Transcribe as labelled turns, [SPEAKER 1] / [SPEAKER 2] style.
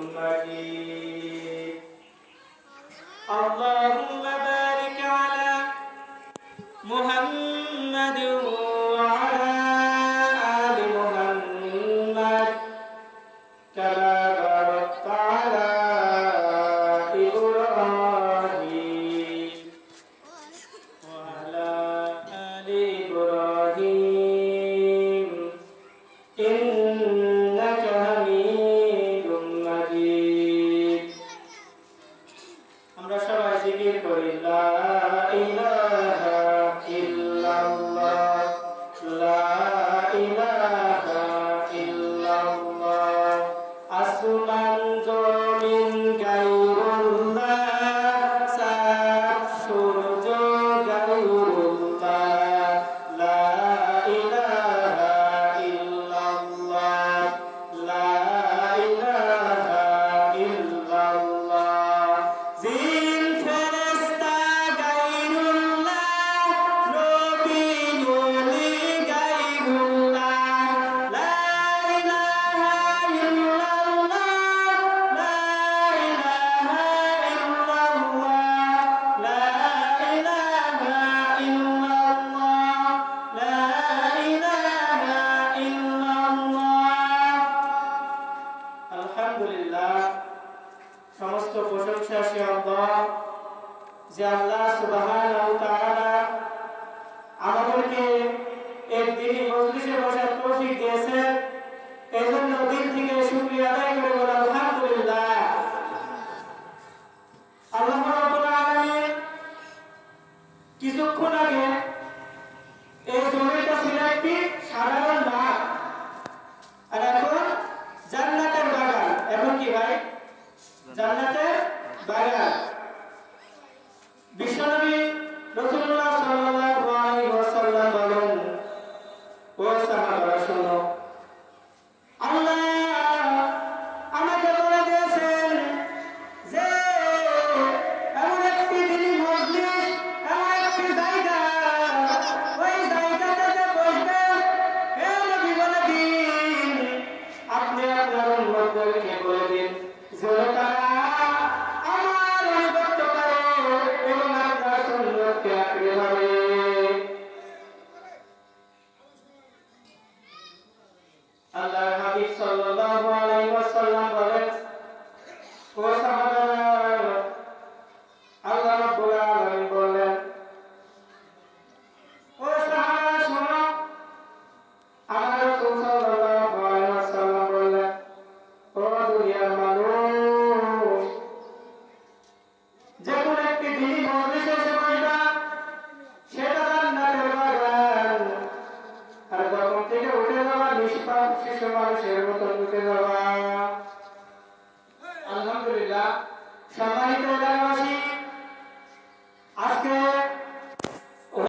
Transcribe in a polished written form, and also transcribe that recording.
[SPEAKER 1] مجيد اللهم بارك على محمد وعلى آل محمد كما باركت على إبراهيم وعلى آل إبراهيم إنك حميد مجيد আমরা সবাই জিকির করি লা ইলাহা ইল্লাল্লাহ লা ইলাহা ইল্লাল্লাহ আসমান জমিন গায়রুল্লাহ সাত সূর্য গায়রুল্লাহ লা ইলাহা ইল্লাল্লাহ লা ইলাহা ইল্লাল্লাহ জিন ফেরেশতা গায়রুল্লাহ নবী ওলি গায়রুল্লাহ লা ইলাহা ইল্লাল্লাহ লা ইলাহা ইল্লাল্লাহ লা ইলাহা ইল্লাল্লাহ লা ইলাহা ইল্লাল্লাহ আলহামদুলিল্লাহ সমস্ত প্রশংসা সে আল্লাহ যে আল্লাহ সুবহানাহু ওয়া তাআলা আমাদেরকে একদিনই মজলিসে বসার তৌফিক দিয়েছেন এজন্য দিল থেকে শুকরিয়া আদায় করে বলি আলহামদুলিল্লাহ আল্লাহ রাব্বুল আলামিন কিছুক্ষণ আগে এই জমিটা ছিল একটি সাধারণ মাঠ আর এখন জান্নাতের বাগান এখন কি ভাই জান্নাতের বাগান বিশ্বনবী রাসূলুল্লাহ সাল্লাল্লাহু আলাইহি ওয়াসাল্লাম বলেন ও সাহাবারা শোনো আল্লাহ আমাকে বলে দিয়েছেন যে এমন একটি দিনই মজলিস এমন একটি জায়গা ওই জায়গাতে যে বসবেন হে নবী বলে দিন আপনি আপনার উম্মতদেরকে বলে দিন যে তারা আমার অনুগত্য করে এবং আপনার সুন্নতকে আঁকড়ে ধরে আল্লাহর হাবিব সাল্লাল্লাহু আলাইহি ওয়াসাল্লাম বলেন ও সাহাবারা আল্লাহ রাব্বুল আলামিন বলেন ও সাহাবারা শোনো আমার রাসূল সাল্লাল্লাহু আলাইহি ওয়াসাল্লাম বলেন ও দুনিয়ার মানুষ যে কোন একটি দিনই মজলিসে এসে বসবা সেটা জান্নাতের বাগান আর যখন থেকে উঠে যাওয়া নিষ্পাপ শিশু মানুষের মতো উঠে যাওয়া আলহামদুলিল্লাহ সম্মানিত এলাকাবাসী